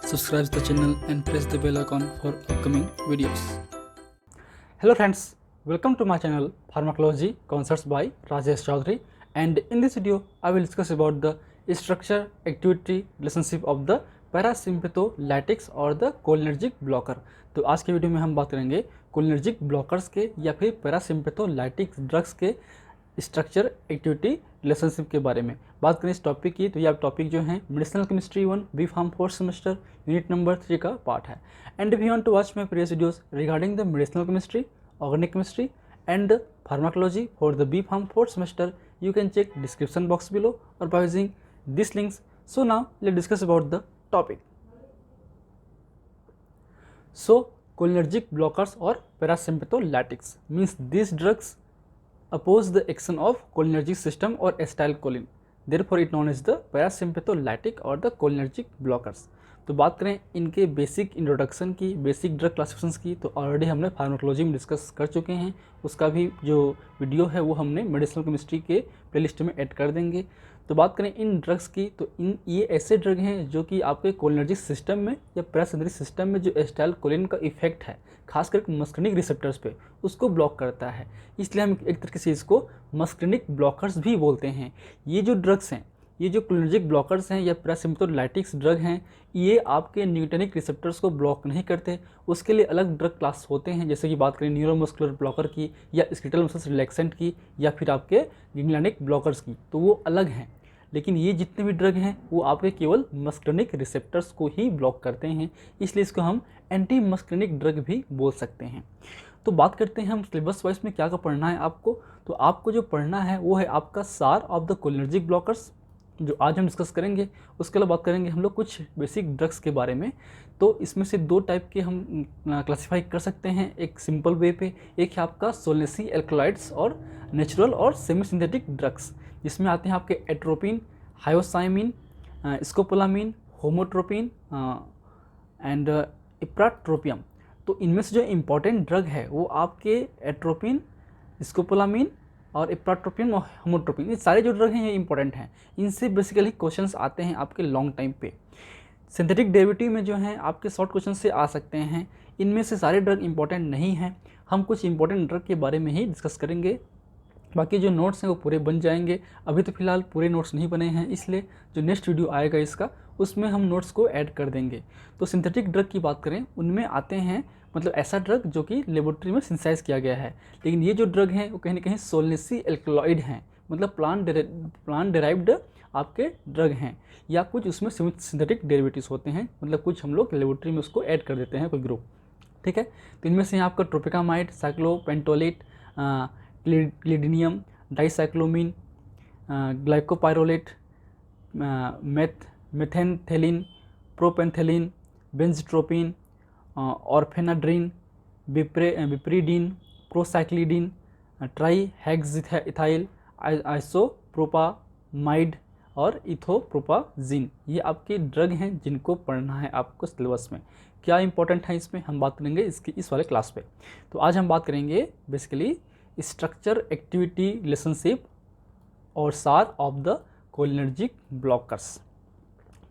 Subscribe the channel and press the bell icon for upcoming videos. Hello friends, welcome to my channel Pharmacology Concepts by Rajesh Chaudhary, and in this video I will discuss about the structure activity relationship of the parasympatholytics और the cholinergic blocker. तो आज के video में हम बात करेंगे cholinergic blockers के या फिर पैरासिम्पैथोलाइटिक्स ड्रग्स के स्ट्रक्चर एक्टिविटी रिलेशनशिप के बारे में बात करें इस टॉपिक की। तो यह टॉपिक जो है medicinal chemistry 1 B pharm 4th semester unit number 3 का पार्ट है। And if you want to watch my previous videos regarding the medicinal chemistry, organic chemistry and pharmacology for the B Pharm 4th semester, you can check description box below or by using these links. So now let's discuss about the topic. So cholinergic blockers or parasympatholytics means these drugs oppose the action of cholinergic system or acetylcholine, therefore it known as the parasympatholytic or the cholinergic blockers. तो बात करें इनके basic introduction की, basic drug classifications की, तो already हमने pharmacology में discuss कर चुके हैं। उसका भी जो वीडियो है वो हमने मेडिसिनल केमिस्ट्री के प्लेलिस्ट में ऐड कर देंगे। तो बात करें इन ड्रग्स की, तो ये ऐसे ड्रग हैं जो कि आपके कोलिनर्जिक सिस्टम में या पैरासिम्पैथेटिक सिस्टम में जो एसिटाइलकोलिन का इफेक्ट है खासकर मस्करिनिक रिसेप्टर्स पे उसको ब्लॉक करता है, इसलिए हम एक तरीके से इसको मस्करिनिक ब्लॉकर्स भी बोलते हैं। ये जो ड्रग्स हैं, ये जो कोलिनर्जिक ब्लॉकर्स हैं या पैरासिम्पैथोलाइटिक्स ड्रग हैं, ये आपके न्यूटनिक रिसेप्टर्स को ब्लॉक नहीं करते। उसके लिए अलग ड्रग क्लास होते हैं, जैसे कि बात करें न्यूरोमस्कुलर ब्लॉकर की या स्केलेटल मसल्स रिलैक्सेंट की या फिर आपके गैंग्लियनिक ब्लॉकर्स की, तो वो अलग हैं। लेकिन ये जितने भी ड्रग हैं वो आपके केवल मस्करिनिक रिसेप्टर्स को ही ब्लॉक करते हैं, इसलिए इसको हम एंटी मस्करिनिक ड्रग भी बोल सकते हैं। तो बात करते हैं हम सिलेबस वाइज में क्या पढ़ना है आपको। तो आपको जो पढ़ना है वो है आपका सार ऑफ द कोलिनर्जिक ब्लॉकर्स, जो आज हम डिस्कस करेंगे। उसके अलावा बात करेंगे हम लोग कुछ बेसिक ड्रग्स के बारे में। तो इसमें से दो टाइप के हम क्लासीफाई कर सकते हैं एक सिंपल वे पे। एक है आपका सोलनेसी एल्कलॉइड्स और नेचुरल और सेमी सिंथेटिक ड्रग्स, जिसमें आते हैं आपके atropine, hyoscyamine, scopolamine, homatropine and ipratropium. तो इनमें से जो इम्पॉर्टेंट ड्रग है वो आपके एट्रोपिन, स्कोपोलामिन और इप्राट्रोपिन और होमोट्रोपिन, ये सारे जो ड्रग हैं ये इंपॉर्टेंट हैं। इनसे बेसिकली क्वेश्चंस आते हैं आपके लॉन्ग टाइम पे। सिंथेटिक डेरिवेटिव में जो हैं आपके शॉर्ट क्वेश्चन से आ सकते हैं। इनमें से सारे ड्रग इंपॉर्टेंट नहीं हैं, हम कुछ इंपॉर्टेंट ड्रग के बारे में ही डिस्कस करेंगे। बाकी जो नोट्स हैं वो पूरे बन जाएंगे। अभी तो फिलहाल पूरे नोट्स नहीं बने हैं, इसलिए जो नेक्स्ट वीडियो आएगा इसका उसमें हम नोट्स को ऐड कर देंगे। तो सिंथेटिक ड्रग की बात करें, उनमें आते हैं मतलब ऐसा ड्रग जो कि लेबोरेटरी में सिंथेसाइज किया गया है। लेकिन ये जो ड्रग हैं वो कहीं ना कहीं सोलनेसी एल्कलॉइड हैं, मतलब प्लांट डेराइव्ड आपके ड्रग हैं, या कुछ उसमें सिंथेटिक डेरिवेटिव्स होते हैं, मतलब कुछ हम लोग लेबोरेटरी में उसको ऐड कर देते हैं कोई ग्रुप। ठीक है, तो इनमें से आपका ट्रोपिकामाइड, साइक्लोपेंटोलेट, क्लिडिनियम, डाइसाइक्लोमिन, ग्लाइकोपाइरोलेट, मेथेनथेलिन, प्रोपेंथेलिन, बेंजट्रोपिन, ऑर्फेनाड्रिन, बिप्रीडीन, प्रोसाइक्लिडिन, ट्राईहेक्सिथाइल, आइसोप्रोपामाइड और इथोप्रोपाजिन, ये आपके ड्रग हैं जिनको पढ़ना है आपको सिलेबस में। क्या इंपॉर्टेंट है इसमें हम बात करेंगे इसकी इस वाले क्लास पे। तो आज हम बात करेंगे बेसिकली स्ट्रक्चर एक्टिविटी रिलेशनशिप और सार ऑफ द कोलिनर्जिक ब्लॉकर्स।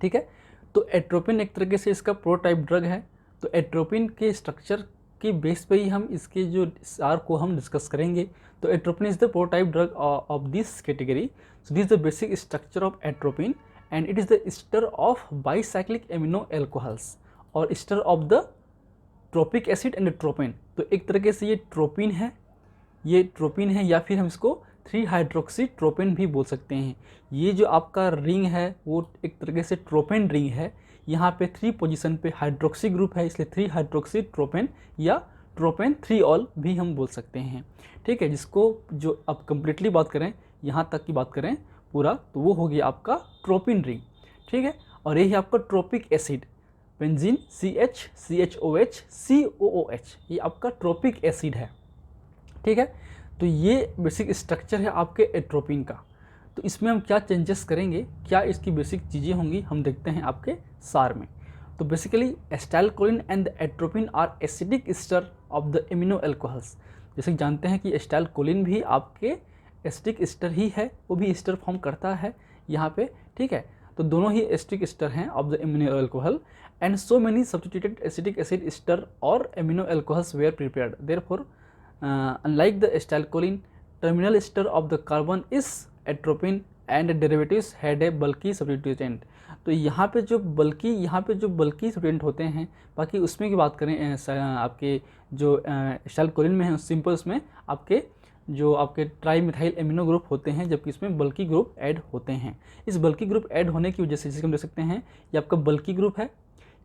ठीक है, तो एट्रोपिन एक तरीके से इसका प्रोटाइप ड्रग है। तो एट्रोपिन के स्ट्रक्चर के बेस पे ही हम इसके जो सार को हम डिस्कस करेंगे। तो atropine is the prototype drug of this category. So this is the basic structure of atropine and it is the ester of bicyclic amino alcohols और ester of the tropic acid and tropine. तो एक तरीके से ये tropine है या फिर हम इसको 3 हाइड्रोक्सी ट्रोपेन भी बोल सकते हैं। ये जो आपका रिंग है वो एक तरीके से ट्रोपेन रिंग है। यहाँ पे 3 पोजीशन पे हाइड्रोक्सी ग्रुप है, इसलिए 3 हाइड्रोक्सी ट्रोपेन या ट्रोपेन 3 ऑल भी हम बोल सकते हैं। ठीक है, जिसको जो अब कम्प्लीटली बात करें, यहाँ तक की बात करें पूरा, तो वो हो गया आपका ट्रोपिन रिंग। ठीक है, और यही आपका trophic acid benzene CH, COOH, ये आपका ट्रोपिक एसिड है। ठीक है, तो ये बेसिक स्ट्रक्चर है आपके एट्रोपिन का। तो इसमें हम क्या चेंजेस करेंगे, क्या इसकी बेसिक चीज़ें होंगी, हम देखते हैं आपके सार में। तो basically acetylcholine and the atropine are acidic ester of the amino alcohols. जैसे कि जानते हैं कि एसिटाइलकोलिन भी आपके एसिडिक एस्टर ही है, वो भी एस्टर फॉर्म करता है यहाँ पे। ठीक है, तो दोनों ही एसिटिक एस्टर हैं of the amino alcohol, and so many substituted acetic acid ester और amino alcohols were prepared, therefore unlike the acetylcholine, terminal ester of the carbon is atropine and derivatives had a bulky substituent. तो यहाँ पे जो बल्की सब्स्टिट्यूटेंट होते हैं, बाकी उसमें की बात करें आपके जो एसिटाइलकोलिन में है सिंपल, उसमें आपके ट्राई मिथाइल एमिनो ग्रुप होते हैं, जबकि इसमें बल्की ग्रुप ऐड होते हैं। इस बल्की ग्रुप ऐड होने की वजह से जैसे हम देख सकते हैं, ये आपका बल्की ग्रुप है,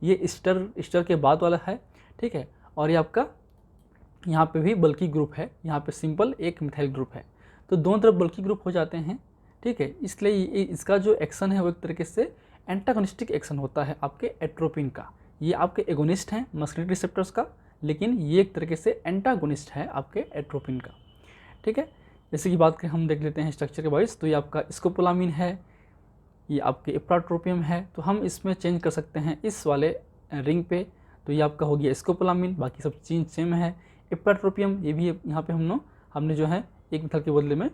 ये एस्टर के बाद वाला है, ठीक है, और ये आपका यहाँ पे भी बल्की ग्रुप है, यहाँ पे सिंपल एक मिथाइल ग्रुप है, तो दोनों तरफ बल्की ग्रुप हो जाते हैं, ठीक है। इसलिए इसका जो एक्शन है वो एक तरीके से एंटागोनिस्टिक एक्शन होता है आपके एट्रोपिन का। ये आपके एगोनिस्ट हैं मस्कुलिन रिसेप्टर्स का, लेकिन ये एक तरीके से एंटागोनिस्ट है आपके एट्रोपिन का, ठीक है। जैसे कि बात करें हम देख लेते हैं स्ट्रक्चर के वाइज, तो ये आपका स्कोपोलामिन है, ये आपके इप्राट्रोपियम है, तो हम इसमें चेंज कर सकते हैं इस वाले रिंग पे, तो ये आपका हो गया स्कोपोलामिन, बाकी सब चीज़ सेम है। इप्राट्रोपियम ये भी यहाँ पे हमने जो है एक मिथाइल के बदले में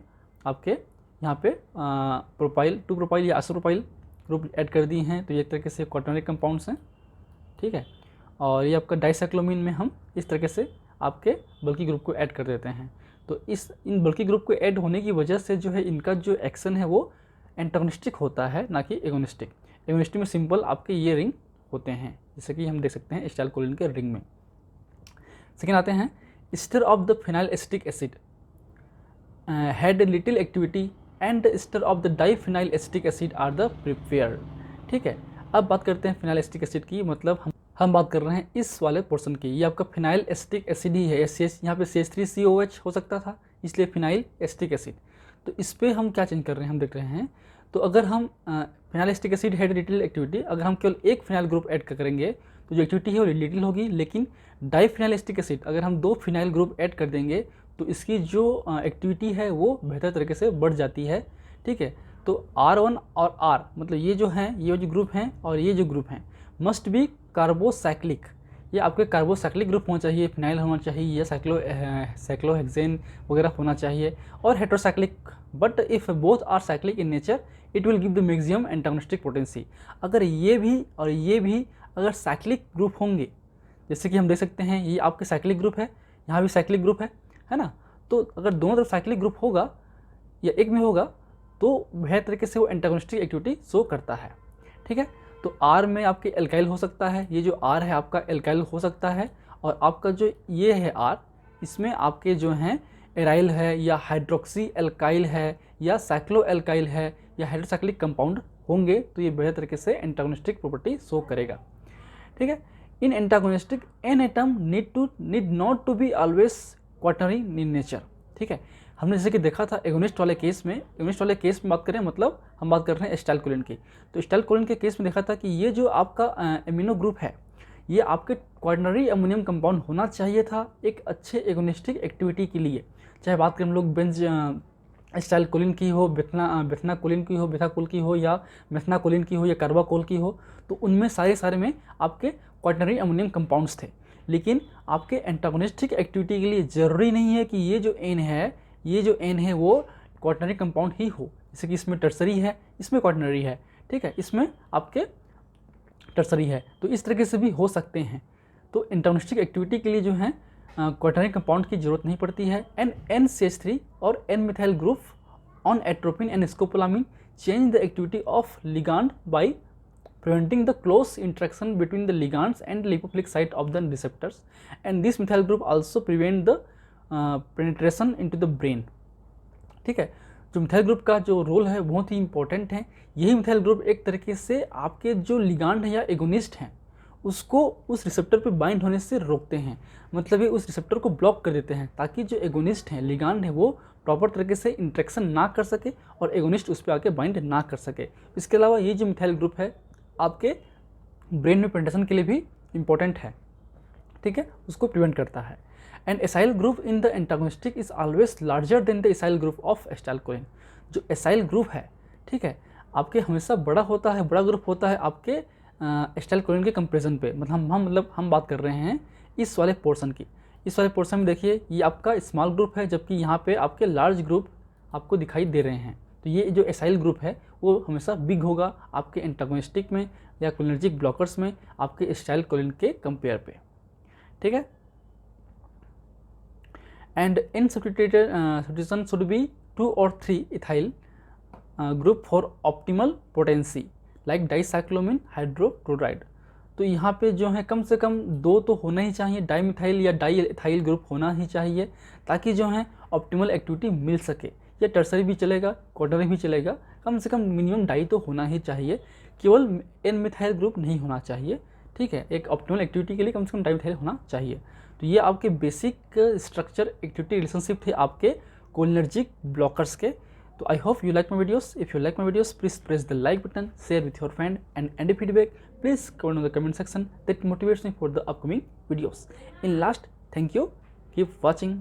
आपके यहाँ पे प्रोपाइल 2 प्रोपाइल या आइसोप्रोपाइल ग्रुप ऐड कर दिए हैं, तो ये एक तरीके से क्वाटर्नरी कंपाउंड्स हैं, ठीक है। और ये आपका डाइसाइक्लोमिन में हम इस तरीके से आपके बल्की ग्रुप को ऐड कर देते हैं। तो इन बल्की ग्रुप को ऐड होने की वजह से जो है इनका जो एक्शन है वो एंटागोनिस्टिक होता है, ना कि एगोनिस्टिक। एगोनिस्टिक में सिंपल आपके ये रिंग होते हैं, जैसे कि हम देख सकते हैं एसिटाइलकोलिन के रिंग में। सेकेंड आते हैं, ester of the phenyl acetic acid had little activity and ester of the diphenyl acetic acid are the prepared, ठीक है। अब बात करते हैं फिनाइल एसिटिक एसिड की, मतलब हम बात कर रहे हैं इस वाले पोर्शन की। ये आपका फिनाइल एसिटिक एसिड ही है, यहाँ पे CH3COH हो सकता था, इसलिए फिनाइल एसिटिक एसिड। तो इस पर हम क्या चेंज कर रहे हैं, हम देख रहे हैं, तो अगर हम phenyl acetic acid had little activity, अगर हम केवल एक फिनाइल ग्रुप ऐड करेंगे तो जो एक्टिविटी है वो लिटिल होगी, लेकिन डाइफिनाइल एसिटिक एसिड अगर हम 2 फिनाइल ग्रुप ऐड कर देंगे तो इसकी जो एक्टिविटी है वो बेहतर तरीके से बढ़ जाती है, ठीक है। तो R1 और R मतलब ये जो ग्रुप हैं और ये जो ग्रुप हैं मस्ट बी कार्बोसाइक्लिक, ये आपके कार्बोसाइक्लिक ग्रुप होना चाहिए, फिनाइल होना चाहिए, या साइक्लोहेक्सेन वगैरह होना चाहिए, और heterocyclic. But if both are cyclic in nature it will give the maximum antagonistic potency. अगर ये भी और ये भी अगर साइक्लिक ग्रुप होंगे, जैसे कि हम देख सकते हैं ये आपके साइक्लिक ग्रुप है, यहाँ भी साइक्लिक ग्रुप है ना, तो अगर दोनों तरफ साइक्लिक ग्रुप होगा या एक में होगा तो बेहतर तरीके से वो एंटागोनिस्टिक एक्टिविटी शो करता है, ठीक है। तो R में आपके एल्काइल हो सकता है, ये जो R है आपका एल्काइल हो सकता है, और आपका जो ये है R, इसमें आपके जो हैं एराइल है या हाइड्रोक्सी एल्काइल है या साइक्लो एल्काइल है या हाइड्रोसाइक्लिक कंपाउंड होंगे, तो ये बेहतर तरीके से एंटागोनिस्टिक प्रॉपर्टी शो करेगा, ठीक है। In antagonistic N atom need not to be always quaternary in nature, ठीक है। हमने जैसे कि देखा था एगोनिस्ट वाले केस में बात करें, मतलब हम बात कर रहे हैं एसिटाइलकोलिन की, तो एसिटाइलकोलिन के केस में देखा था कि ये जो आपका एमिनो ग्रुप है ये आपके क्वाटर्नरी अमोनियम कंपाउंड होना चाहिए था एक अच्छे एगोनिस्टिक एक्टिविटी के लिए। चाहे बात करें हम लोग बेंज एसिटाइलकोलिन की हो, बेथनाकोलिन की हो, बेथाकोल की हो, या मेथनाकोलिन की हो, या कार्बाकोल की हो, तो उनमें सारे में आपके क्वाटर्नरी अमोनियम कंपाउंड्स थे। लेकिन आपके एंटागोनिस्टिक एक्टिविटी के लिए ज़रूरी नहीं है कि ये जो एन है वो क्वाटर्नरी कंपाउंड ही हो, जैसे कि इसमें टर्सरी है, इसमें क्वाटर्नरी है, ठीक है, इसमें आपके टर्सरी है, तो इस तरीके से भी हो सकते हैं। तो एंटागोनिस्टिक एक्टिविटी के लिए जो है क्वाटर्नरी कंपाउंड की जरूरत नहीं पड़ती है। एंड NCH3 और N methyl group on atropine and scopolamine change the activity of ligand by preventing the close interaction between the ligands and lipophilic site of the receptors, and this methyl group also prevent the penetration into the brain, ठीक है। जो methyl group का जो role है बहुत ही important है। यही methyl group एक तरीके से आपके जो लिगांड है या एगोनिस्ट हैं उसको उस रिसेप्टर पे बाइंड होने से रोकते हैं, मतलब ये उस रिसेप्टर को ब्लॉक कर देते हैं ताकि जो एगोनिस्ट हैं लिगांड है वो प्रॉपर तरीके से इंट्रैक्शन ना कर सके और एगोनिस्ट उस पर आके बाइंड ना कर सके। इसके अलावा ये जो मिथाइल ग्रुप है आपके ब्रेन में पेनिट्रेशन के लिए भी इम्पोर्टेंट है, ठीक है, उसको प्रिवेंट करता है। And acyl group in the antagonistic is always larger than the acyl group of acetylcholine. जो एसाइल ग्रुप है, ठीक है, आपके हमेशा बड़ा होता है, बड़ा ग्रुप होता है आपके एसिटाइलकोलिन के कंपेरिजन पे। मतलब हम बात कर रहे हैं इस वाले पोर्शन की। इस वाले पोर्शन में देखिए ये आपका स्मॉल ग्रुप है, जबकि यहाँ पे आपके लार्ज ग्रुप आपको दिखाई दे रहे हैं। तो ये जो एसाइल ग्रुप है वो हमेशा बिग होगा आपके एंटागोनिस्टिक में या कोलिनर्जिक ब्लॉकर्स में आपके एसिटाइल कोलिन के कंपेयर पे, ठीक है। And in substitution should be 2 or 3 ethyl group for optimal potency like dicyclomine hydrochloride. तो यहाँ पे जो है कम से कम 2 तो होना ही चाहिए, डाइमिथाइल या डाई इथाइल ग्रुप होना ही चाहिए, ताकि जो है ऑप्टिमल एक्टिविटी मिल सके। या टर्सरी भी चलेगा, क्वार्टरी भी चलेगा, कम से कम मिनिमम डाई तो होना ही चाहिए, केवल एन मिथाइल ग्रुप नहीं होना चाहिए, ठीक है। एक ऑप्टिमल एक्टिविटी के लिए कम से कम डाइमिथाइल होना चाहिए। तो ये आपके बेसिक स्ट्रक्चर एक्टिविटी रिलेशनशिप थे आपके कोलिनर्जिक ब्लॉकर्स के। So I hope you like my videos. If you like my videos, please press the like button, share with your friend, and any feedback, please comment in the comment section. That motivates me for the upcoming videos. In last, thank you. Keep watching.